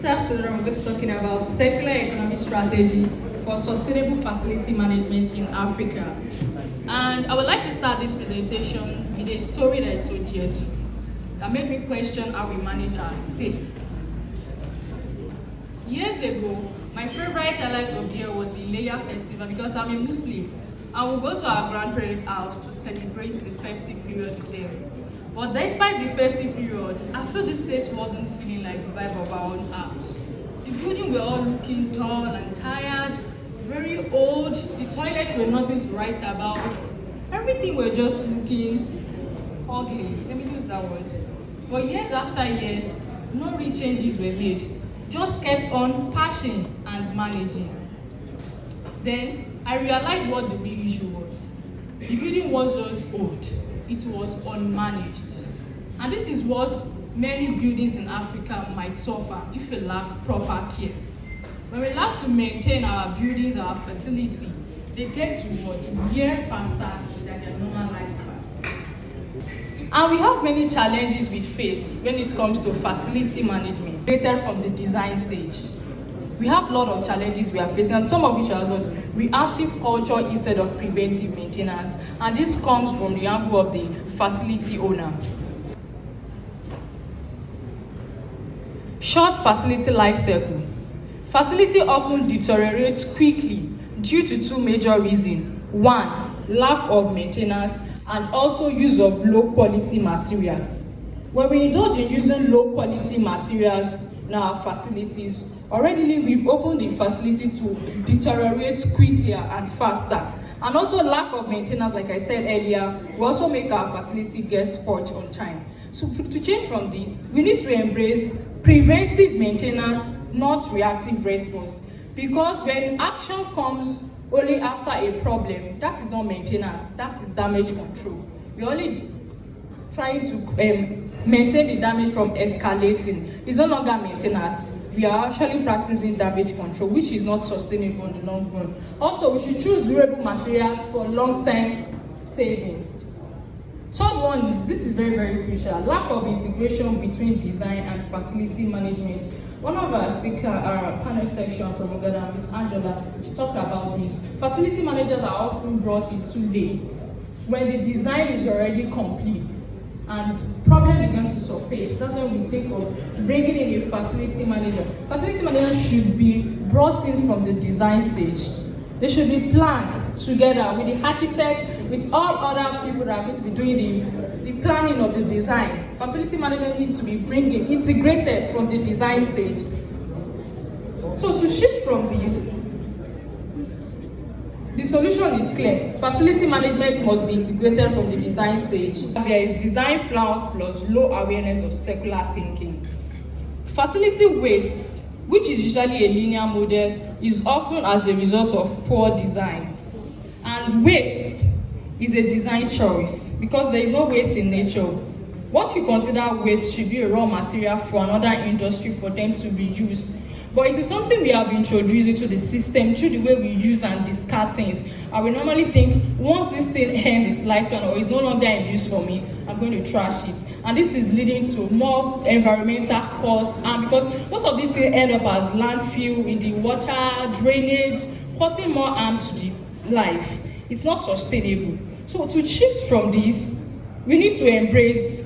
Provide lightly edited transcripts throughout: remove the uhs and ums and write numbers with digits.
This episode, we're going to be talking about circular economy strategy for sustainable facility management in Africa. And I would like to start this presentation with a story that is so dear to me, that made me question how we manage our space. Years ago, my favorite highlight of the year was the Ileya festival because I'm a Muslim. I would go to our grandparents' house to celebrate the festive period there. But despite the festive period, I feel this place wasn't feeling like the vibe of our own house. The buildings were all looking tall and tired, very old, the toilets were nothing to write about, everything were just looking ugly, let me use that word. But years after years, no real changes were made, just kept on patching and managing. Then I realized what the real issue was. The building was just old, it was unmanaged. And this is what many buildings in Africa might suffer if we lack proper care. When we lack to maintain our buildings, our facility, they get to what? Wear faster than their normal lifespan. And we have many challenges we face when it comes to facility management, created from the design stage. We have a lot of challenges we are facing, and some of which are not reactive culture instead of preventive maintenance. And this comes from the angle of the facility owner. Short facility life cycle. Facility often deteriorates quickly due to two major reasons. One, lack of maintenance, and also use of low quality materials. When we indulge in using low quality materials in our facilities, already we've opened the facility to deteriorate quicker and faster. And also lack of maintenance, like I said earlier, will also make our facility get spoiled on time. So to change from this, we need to embrace preventive maintenance, not reactive response. Because when action comes only after a problem, that is not maintenance, that is damage control. We're only trying to maintain the damage from escalating. It's no longer maintenance. We are actually practicing damage control, which is not sustainable in the long run. Also, we should choose durable materials for long-term savings. Third one is, this is very, very crucial, lack of integration between design and facility management. One of our speakers, our panel section from Uganda, Ms. Angela, she talked about this. Facility managers are often brought in too late, when the design is already complete and problem began to surface. That's when we think of bringing in a facility manager. Facility manager should be brought in from the design stage. They should be planned together with the architect, with all other people that are going to be doing the planning of the design. Facility management needs to be integrated from the design stage. So to shift from this, the solution is clear. Facility management must be integrated from the design stage. There is design flaws plus low awareness of circular thinking. Facility waste, which is usually a linear model, is often as a result of poor designs. And waste is a design choice because there is no waste in nature. What we consider waste should be a raw material for another industry for them to be used. But it is something we have introduced into the system through the way we use and discard things. And we normally think, once this thing ends its lifespan or is no longer in use for me, I'm going to trash it. And this is leading to more environmental costs. And because most of these things end up as landfill in the water, drainage, causing more harm to the life. It's not sustainable. So to shift from this, we need to embrace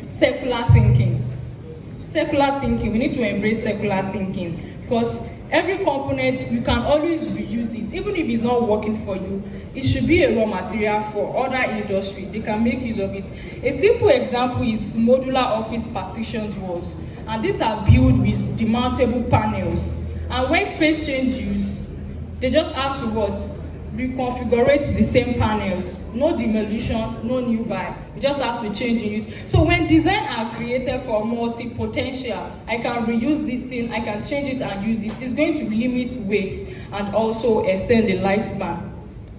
circular thinking. We need to embrace circular thinking because every component, you can always reuse it. Even if it's not working for you, it should be a raw material for other industry. They can make use of it. A simple example is modular office partitions walls. And these are built with demountable panels. And when space changes, they just have to what? Reconfigure the same panels. No demolition, no new buy. You just have to change the use. So when design are created for multi-potential, I can reuse this thing, I can change it and use it. It's going to limit waste and also extend the lifespan.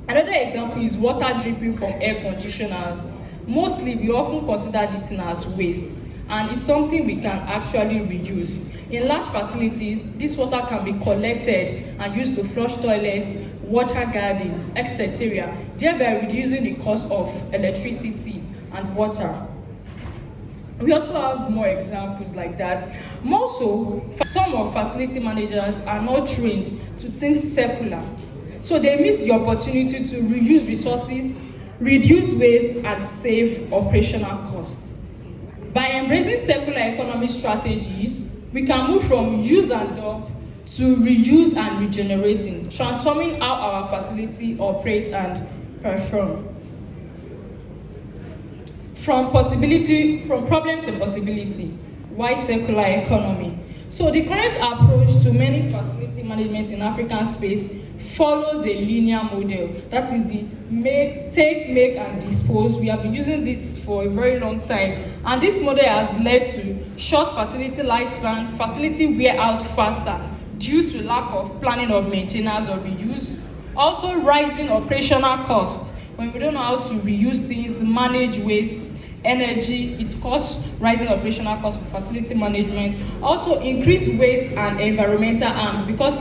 Another example is water dripping from air conditioners. Mostly, we often consider this thing as waste, and it's something we can actually reuse. In large facilities, this water can be collected and used to flush toilets, water gardens, etc., thereby reducing the cost of electricity and water. We also have more examples like that. More so, some of facility managers are not trained to think circular. So they miss the opportunity to reuse resources, reduce waste, and save operational costs. By embracing circular economy strategies, we can move from use and dump to reuse and regenerating, transforming how our facility operates and perform. From problem to possibility. Why circular economy? So the current approach to many facility management in African space follows a linear model. That is the take, make, and dispose. We have been using this for a very long time. And this model has led to short facility lifespan, facility wear out faster due to lack of planning of maintenance or reuse. Also rising operational costs. When we don't know how to reuse things, manage waste, energy, it causes rising operational costs for facility management. Also increased waste and environmental harms, because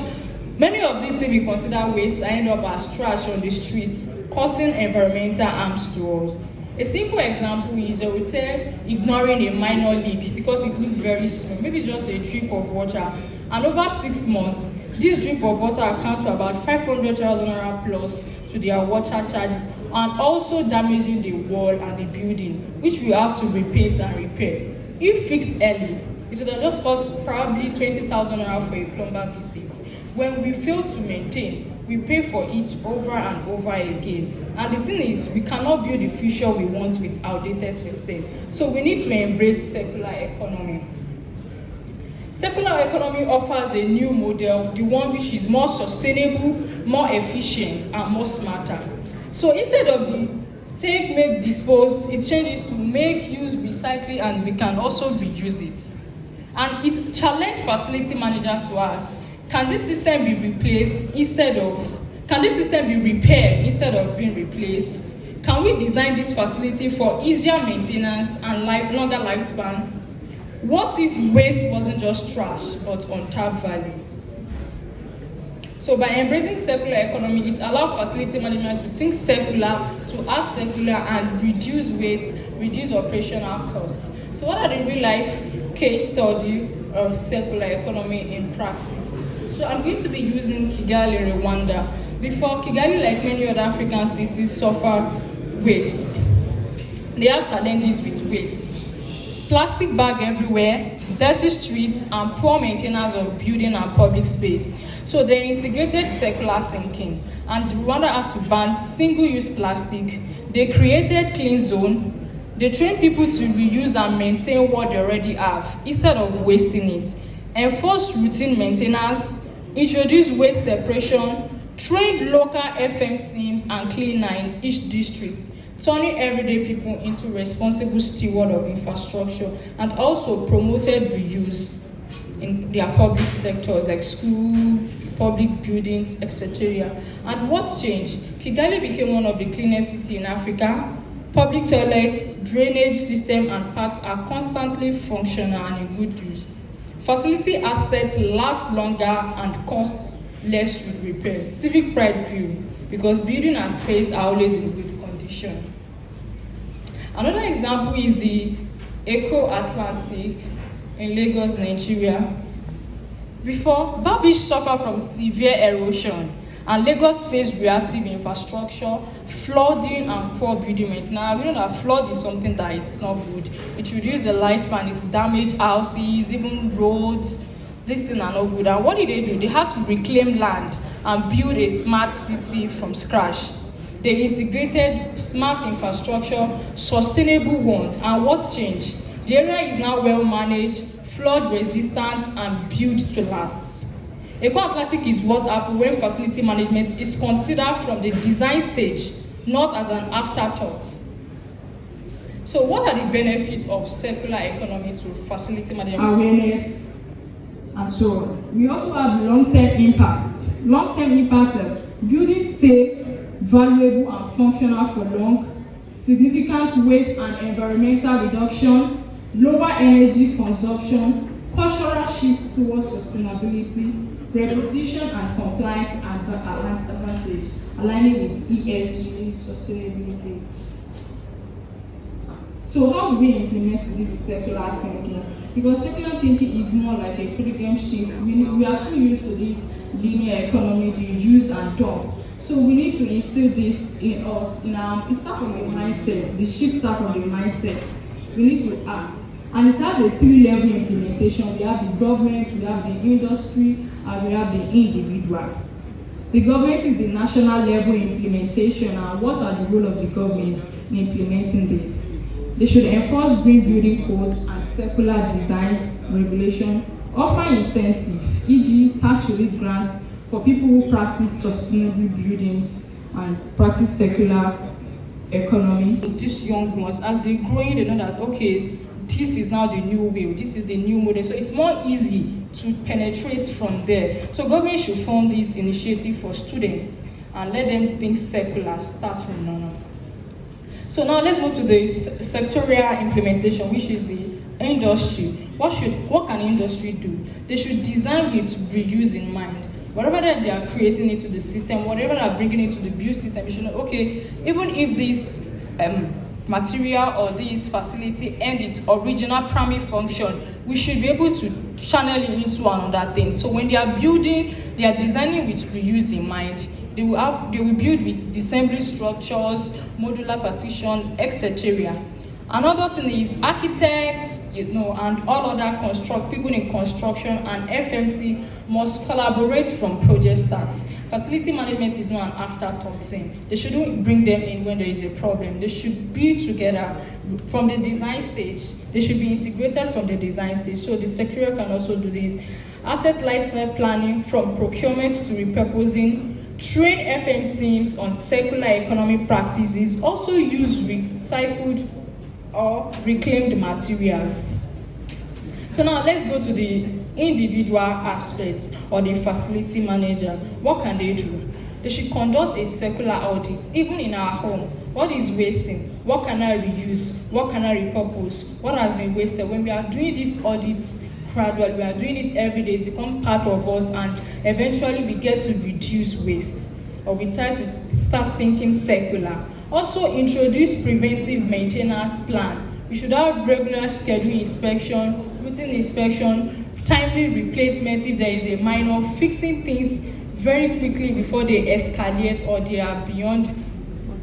many of these things we consider waste end up as trash on the streets, causing environmental harms to us. A simple example is a hotel ignoring a minor leak because it looked very small, maybe just a drip of water. And over 6 months, this drip of water accounts for about 500,000 naira plus to their water charges, and also damaging the wall and the building, which we have to repaint and repair. If fixed early, it would have just cost probably 20,000 naira for a plumber visit. When we fail to maintain, we pay for it over and over again. And the thing is, we cannot build the future we want with outdated system. So we need to embrace circular economy. Circular economy offers a new model, the one which is more sustainable, more efficient, and more smarter. So instead of the take, make, dispose, it changes to make, use, recycle, and we can also reuse it. And it challenged facility managers to ask, can this system be replaced can this system be repaired instead of being replaced? Can we design this facility for easier maintenance and longer lifespan? What if waste wasn't just trash, but untapped value? So by embracing circular economy, it allows facility management to think circular, to act circular, and reduce waste, reduce operational costs. So what are the real-life case study of circular economy in practice? So I'm going to be using Kigali, Rwanda. Before, Kigali, like many other African cities, suffer waste. They have challenges with waste. Plastic bag everywhere, dirty streets, and poor maintenance of building and public space. So they integrated circular thinking, and Rwanda have to ban single-use plastic. They created clean zone. They train people to reuse and maintain what they already have instead of wasting it. Enforce routine maintenance, introduce waste separation, train local FM teams and cleaner in each district, turning everyday people into responsible steward of infrastructure, and also promoted reuse in their public sectors like school, public buildings, etc. And what changed? Kigali became one of the cleanest cities in Africa. Public toilets, drainage system, and parks are constantly functional and in good use. Facility assets last longer and cost less with repairs. Civic pride grew because building and space are always in good condition. Another example is the Eko Atlantic in Lagos, Nigeria. Before, Bar Beach suffered from severe erosion, and Lagos faced reactive infrastructure, flooding, and poor building maintenance. We know that flood is something that it's not good. It reduces the lifespan, it damages houses, even roads. These things are not good. And what did they do? They had to reclaim land and build a smart city from scratch. They integrated smart infrastructure, sustainable one, and what changed? The area is now well managed, flood resistant, and built to last. Eko Atlantic is what happens when facility management is considered from the design stage, not as an afterthought. So what are the benefits of circular economy to facility management? Awareness and so on. We also have long-term impacts. Long-term impacts of buildings stay valuable and functional for long, significant waste and environmental reduction, lower energy consumption, cultural shift towards sustainability, reposition and compliance advantage, aligning with ESG sustainability. So how do we implement this circular thinking? Because circular thinking is more like a paradigm shift. We are too used to this linear economy, the use and dump. So we need to instill this in us. It starts from the mindset. The shift starts from the mindset. We need to act. And it has a 3-level implementation. We have the government, we have the industry, and we have the individual. The government is the national level implementation, and what are the role of the government in implementing this? They should enforce green building codes and circular designs regulation, offer incentive, e.g. tax relief grants for people who practice sustainable buildings and practice circular economy. These young ones, as they're growing, they know that, okay, this is now the new way, this is the new model. So it's more easy to penetrate from there. So government should fund this initiative for students and let them think circular, start from now. So now let's move to the sectorial implementation, which is the industry. What can industry do? They should design with reuse in mind. Whatever that they are creating into the system, whatever they are bringing into the build system, you should know, okay, even if this material or this facility end its original primary function, we should be able to channel it into another thing. So when they are building, they are designing with reuse in mind. They will build with assembly structures, modular partition, etc. Another thing is architects, and all other people in construction and FMT must collaborate from project starts. Facility management is not an afterthought thing. They shouldn't bring them in when there is a problem. They should be together from the design stage. They should be integrated from the design stage. So the secretary can also do this. Asset lifecycle planning from procurement to repurposing. Train FM teams on circular economy practices. Also use recycled or reclaimed materials. So now let's go to the individual aspects or the facility manager. What can they do? They should conduct a circular audit, even in our home. What is wasting? What can I reuse? What can I repurpose? What has been wasted? When we are doing these audits gradually, we are doing it every day, it becomes part of us, and eventually we get to reduce waste, or we try to start thinking circular. Also introduce preventive maintenance plan. We should have regular scheduled inspection, routine inspection, timely replacement if there is a minor, fixing things very quickly before they escalate or they are beyond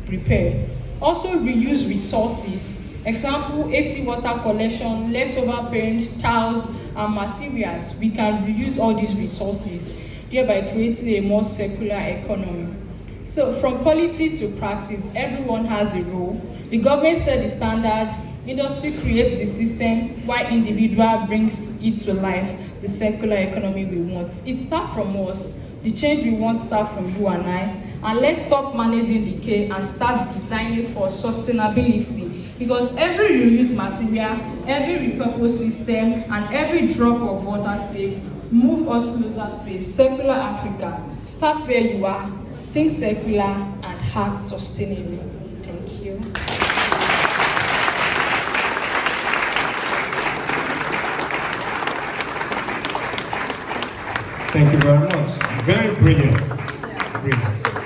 repair. Also reuse resources. Example, AC water collection, leftover paint, tiles, and materials. We can reuse all these resources, thereby creating a more circular economy. So from policy to practice, everyone has a role. The government set the standard, industry creates the system, while individual brings it to life, the circular economy we want. It starts from us. The change we want starts from you and I. And let's stop managing decay and start designing for sustainability. Because every reused material, every repurposed system, and every drop of water saved move us closer to a circular Africa. Start where you are, think circular, and act sustainably. Thank you. Thank you very much. Very brilliant. Brilliant.